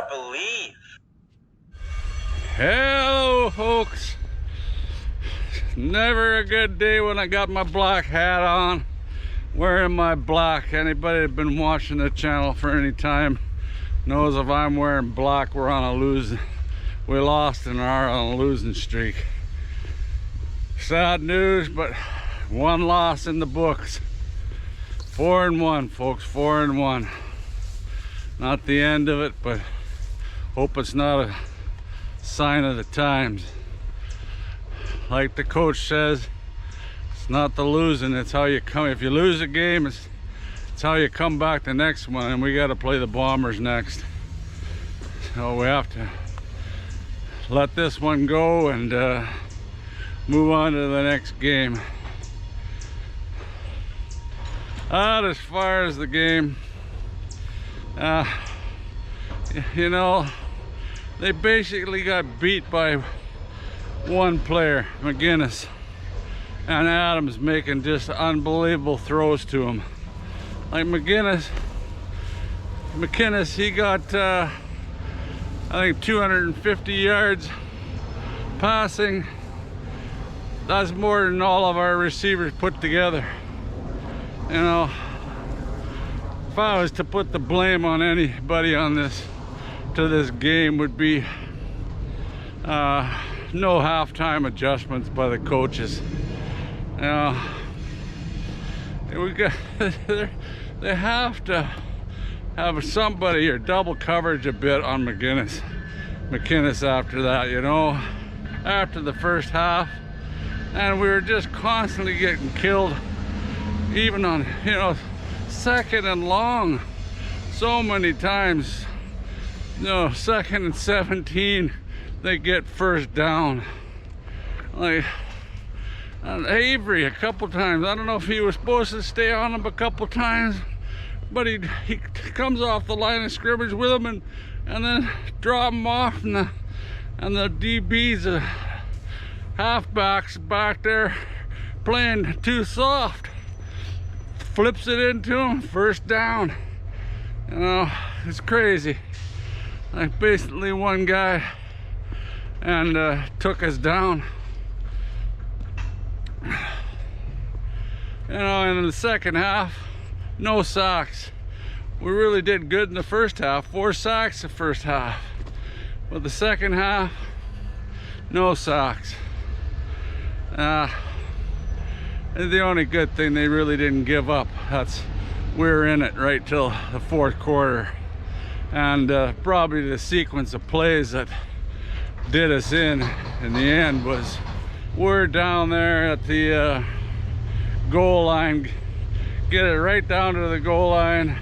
gotta believe. Hello, folks. Never a good day when I got my black hat on, wearing my black. Anybody that's been watching the channel for any time knows if I'm wearing black, we're on a losing. We lost and are on a losing streak. Sad news, but one loss in the books. 4-1, folks. 4-1. Not the end of it, but hope it's not a sign of the times. Like the coach says, it's not the losing, it's how you come. If you lose a game, it's how you come back the next one, and we got to play the Bombers next. So we have to let this one go and move on to the next game. As far as the game, you know, they basically got beat by one player, McInnis, and Adams making just unbelievable throws to him. Like McInnis, he got I think 250 yards passing. That's more than all of our receivers put together. You know, if I was to put the blame on anybody on this game, would be no halftime adjustments by the coaches. You know, they have to have somebody or double coverage a bit on McInnis after that, you know, after the first half. And we were just constantly getting killed, even on, you know, second and long so many times. You know, 2nd and 17, they get first down. Like Avery a couple times, I don't know if he was supposed to stay on him a couple times, but he comes off the line of scrimmage with him and then drop him off, and the DBs, halfbacks back there playing too soft, flips it into him, first down. You know, it's crazy. Like basically one guy and took us down. You know, and in the second half, no sacks. We really did good in the first half, 4 sacks the first half. But the second half, no sacks. The only good thing, they really didn't give up. We were in it right till the 4th quarter. And probably the sequence of plays that did us in the end was, we're down there at the goal line, get it right down to the goal line,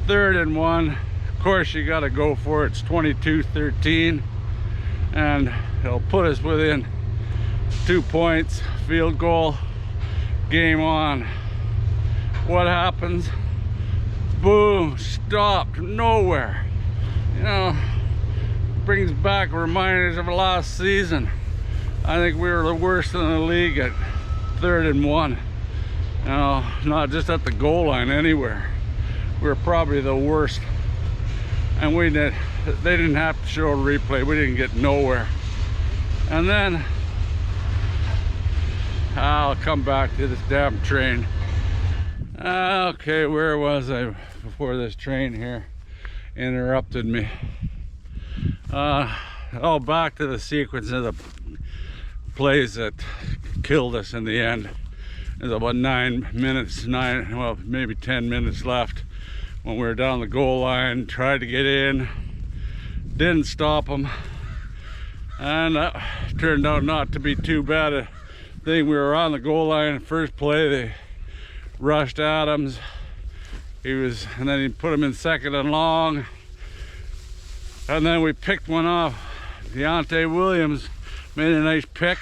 3rd and 1. Of course you got to go for it. It's 22-13, and it'll put us within 2 points, field goal, game on. What happens? Boom, stopped, nowhere. You know, brings back reminders of last season. I think we were the worst in the league at 3rd and 1. You know, not just at the goal line, anywhere. We were probably the worst. And they didn't have to show a replay. We didn't get nowhere. And then, I'll come back to this damn train. Okay, where was I before this train here interrupted me? Back to the sequence of the plays that killed us in the end. There's about 9 minutes, well, maybe 10 minutes left when we were down the goal line, tried to get in, didn't stop them, and that turned out not to be too bad a thing. We were on the goal line, first play, they rushed Adams, and then he put him in 2nd and long, and then we picked one off. Deontay Williams made a nice pick,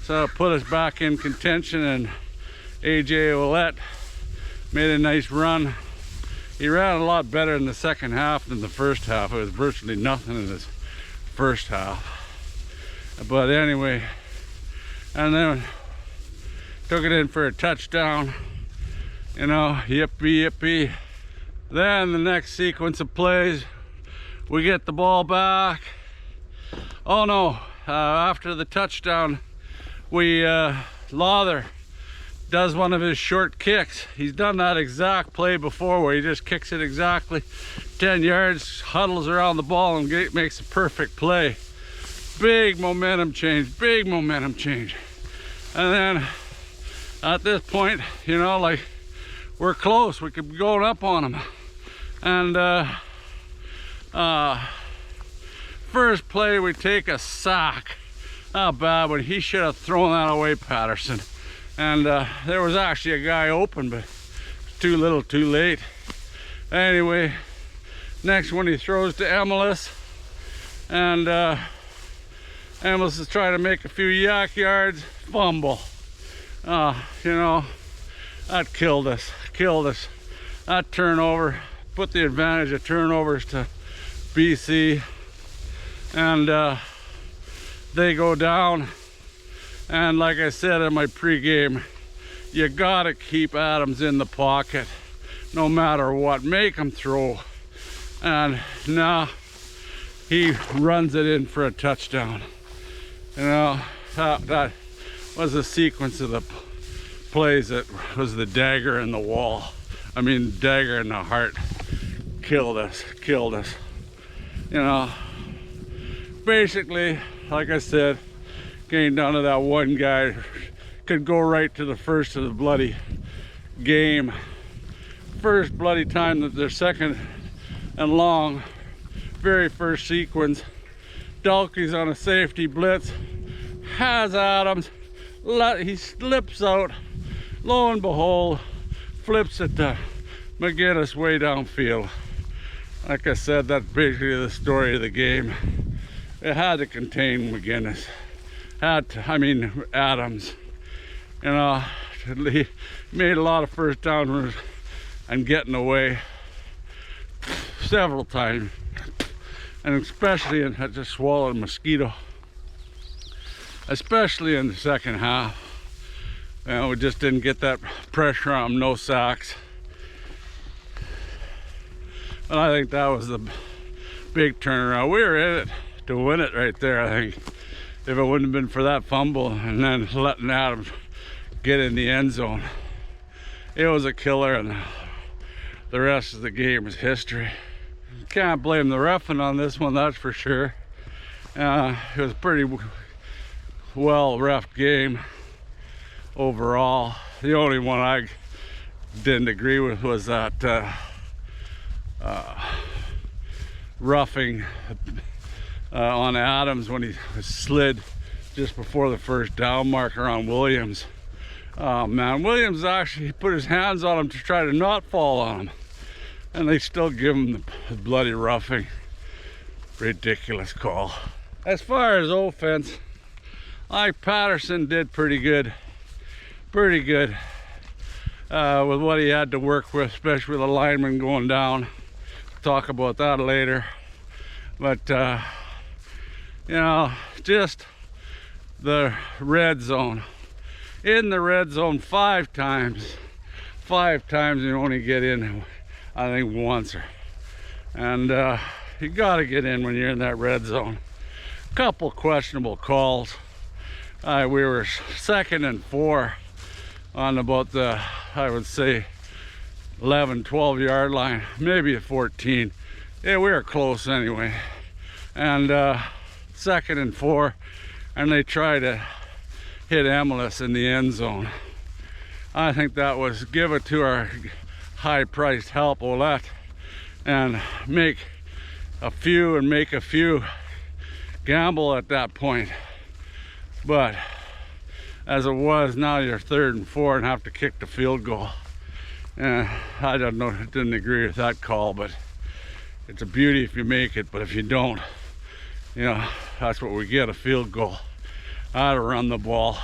so it put us back in contention, and AJ Ouellette made a nice run. He ran a lot better in the second half than the first half. It was virtually nothing in his first half. But anyway, and then took it in for a touchdown. You know, yippee yippee. Then the next sequence of plays, We get the ball back. Oh no, after the touchdown, Lawther does one of his short kicks. He's done that exact play before where he just kicks it exactly 10 yards, huddles around the ball and makes a perfect play. Big momentum change, big momentum change. And then at this point, you know, like, we're close, we could be going up on him. And first play we take a sack. How bad, but he should have thrown that away, Patterson. And there was actually a guy open, but too little too late. Anyway, next one he throws to McInnis, and McInnis is trying to make a few yak yards, fumble. You know, that killed us. That turnover put the advantage of turnovers to BC, and they go down. And like I said in my pregame, you gotta keep Adams in the pocket no matter what. Make him throw. And now he runs it in for a touchdown. You know, that was a sequence of the plays that was the dagger in the wall. I mean, dagger in the heart. Killed us. You know, basically, like I said, came down to that one guy could go right to the first of the bloody game. First bloody time that they're second and long. Very first sequence. Dalkey's on a safety blitz. Has Adams. He slips out. Lo and behold, flips it to McInnis way downfield. Like I said, that's basically the story of the game. It had to contain McInnis. Adams. You know, he made a lot of first down and getting away several times, and especially I just swallowed a mosquito. Especially in the second half, you know, we just didn't get that pressure on him. No sacks. And I think that was the big turnaround. We were in it to win it right there, I think. If it wouldn't have been for that fumble and then letting Adams get in the end zone, it was a killer, and the rest of the game is history. Can't blame the reffing on this one, that's for sure. It was a pretty well reffed game overall. The only one I didn't agree with was that roughing on Adams when he slid just before the first down marker on Williams. Oh man, Williams actually put his hands on him to try to not fall on him, and they still give him the bloody roughing. Ridiculous call. As far as offense, like, Patterson did pretty good with what he had to work with, especially with the lineman going down. Talk about that later. But you know, just the red zone. In the red zone 5 times. 5 times you only get in, I think, once. And you gotta get in when you're in that red zone. Couple questionable calls. We were 2nd and 4 on about the, I would say, 11-12 yard line, maybe a 14. Yeah, we were close anyway. And 2nd and 4, and they try to hit McInnis in the end zone. I think that was give it to our high-priced help Olette and make a few gamble at that point. But as it was, now you're 3rd and 4 and have to kick the field goal. I don't know, didn't agree with that call, but it's a beauty if you make it, but if you don't, you know, that's what we get, a field goal. I'd have run the ball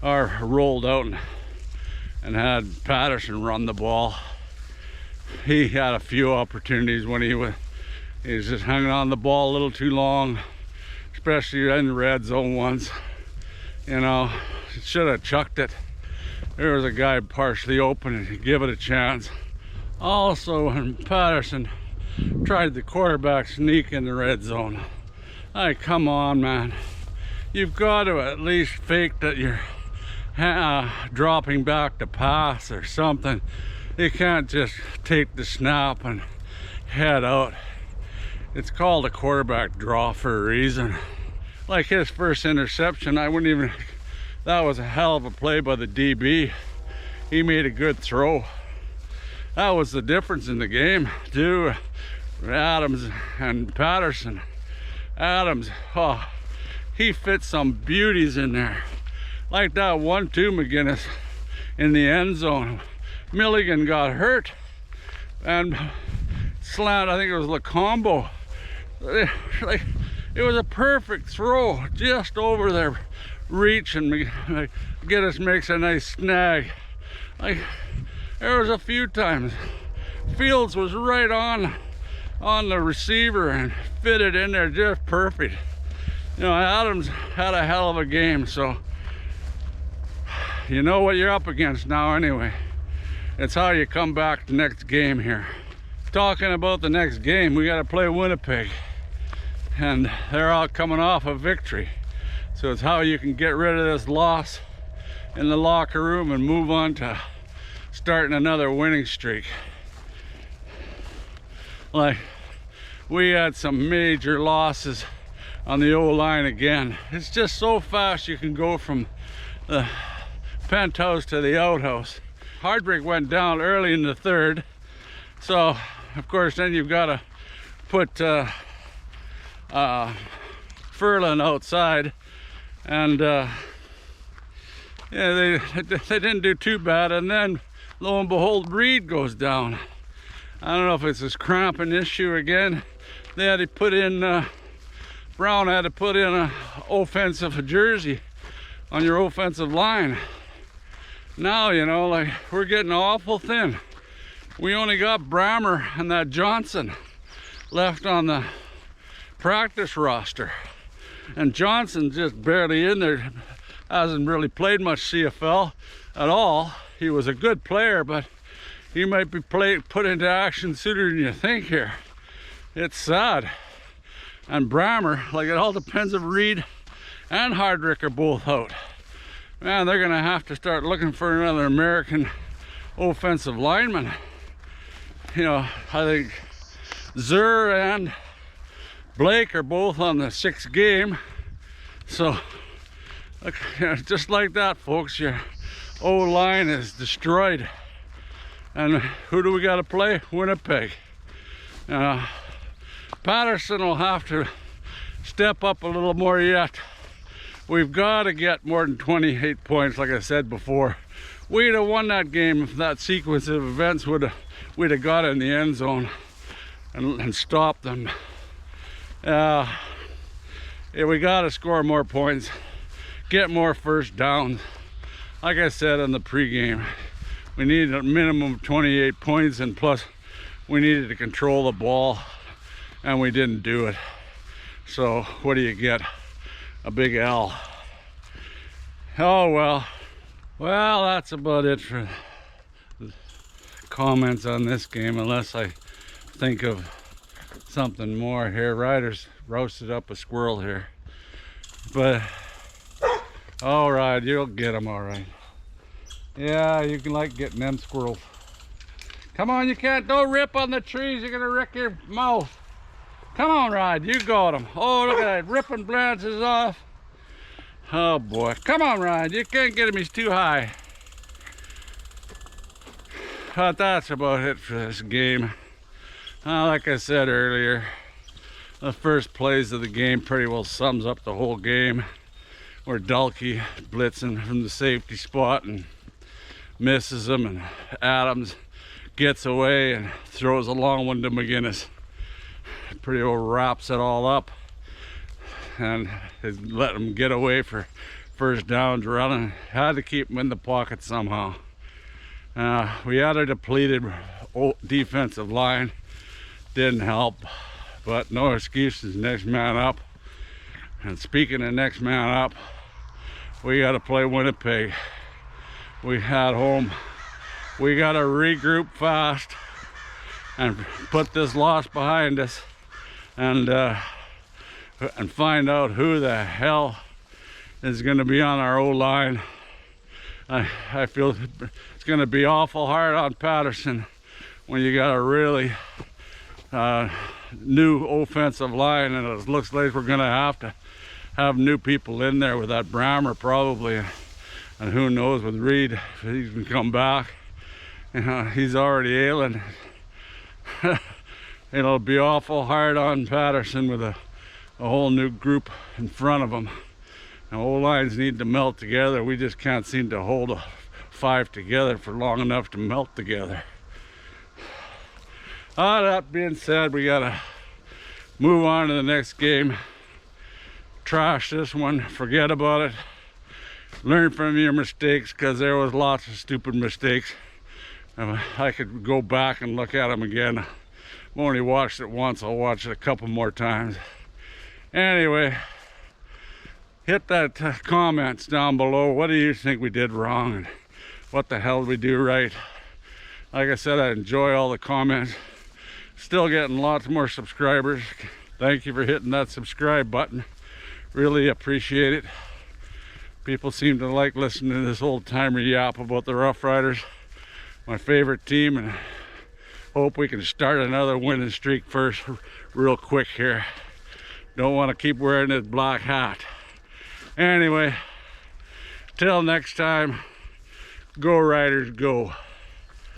or rolled out and had Patterson run the ball. He had a few opportunities when he was just hanging on the ball a little too long, especially in the red zone once. You know, should have chucked it. There was a guy partially open and give it a chance. Also, when Patterson tried the quarterback sneak in the red zone. Come on, man. You've got to at least fake that you're dropping back to pass or something. You can't just take the snap and head out. It's called a quarterback draw for a reason. Like his first interception, I wouldn't even, that was a hell of a play by the DB. He made a good throw. That was the difference in the game, too. Adams and Patterson. Adams, oh, he fit some beauties in there. Like that 1-2 McInnis in the end zone. Milligan got hurt and slammed, I think it was Lacombo. Like, it was a perfect throw just over their reach, and McInnis makes a nice snag. Like, there was a few times Fields was right on the receiver and fitted in there just perfect. You know, Adams had a hell of a game, so you know what you're up against now anyway. It's how you come back the next game here. Talking about the next game, we got to play Winnipeg, and they're all coming off a victory. So it's how you can get rid of this loss in the locker room and move on to starting another winning streak. Like, we had some major losses on the O-line again. It's just so fast you can go from the penthouse to the outhouse. Hardrick went down early in the third, so of course then you've got to put Furlan outside, and yeah, they didn't do too bad, and then lo and behold Reed goes down. I don't know if it's this cramping issue again. They had to put in Brown had to put in an offensive jersey on your offensive line. Now, you know, like, we're getting awful thin. We only got Brammer and that Johnson left on the practice roster, and Johnson's just barely in there. Hasn't really played much CFL at all. He was a good player, but he might be put into action sooner than you think here. It's sad. And Brammer, like, it all depends if Reed and Hardrick are both out. Man, they're gonna have to start looking for another American offensive lineman. You know, I think Zur and Blake are both on the 6th game. So, just like that, folks, your O-line is destroyed. And who do we got to play? Winnipeg. Patterson will have to step up a little more yet. We've got to get more than 28 points, like I said before. We'd have won that game if that sequence of events we'd have got in the end zone and stopped them. Yeah, we got to score more points, get more first downs. Like I said in the pregame, we needed a minimum of 28 points, and plus we needed to control the ball, and we didn't do it. So what do you get? A big L. Oh well. Well, that's about it for comments on this game, unless I think of something more here. Riders roasted up a squirrel here, but all right, you'll get them all right. Yeah, you can like getting them squirrels. Come on, don't rip on the trees, you're gonna wreck your mouth. Come on, Rod, you got them. Oh, look at that, ripping branches off. Oh boy, come on, Rod, you can't get him, he's too high. But that's about it for this game. Like I said earlier, the first plays of the game pretty well sums up the whole game. Where Dulkey blitzing from the safety spot and misses him, and Adams gets away and throws a long one to McInnis. Pretty well wraps it all up and let him get away for first downs running. Had to keep him in the pocket somehow. We had a depleted defensive line. Didn't help, but no excuses. Next man up. And speaking of next man up, we got to play Winnipeg. We had home. We got to regroup fast. and put this loss behind us, and find out who the hell is going to be on our O-line. I feel it's going to be awful hard on Patterson when you got a really new offensive line, and it looks like we're going to have new people in there with that Brammer probably, and who knows with Reed if he can come back. You know, he's already ailing. It'll be awful hard on Patterson with a whole new group in front of him. Now, O-lines need to melt together. We just can't seem to hold a 5 together for long enough to melt together. That being said, we gotta move on to the next game. Trash this one, forget about it. Learn from your mistakes, because there was lots of stupid mistakes. I could go back and look at them again. I've only watched it once. I'll watch it a couple more times. Anyway, hit that comments down below. What do you think we did wrong, and what the hell did we do right? Like I said, I enjoy all the comments. Still getting lots more subscribers. Thank you for hitting that subscribe button. Really appreciate it. People seem to like listening to this old timer yap about the Roughriders, my favorite team, and hope we can start another winning streak first real quick here. Don't want to keep wearing this black hat. Anyway, till next time, go Riders, go.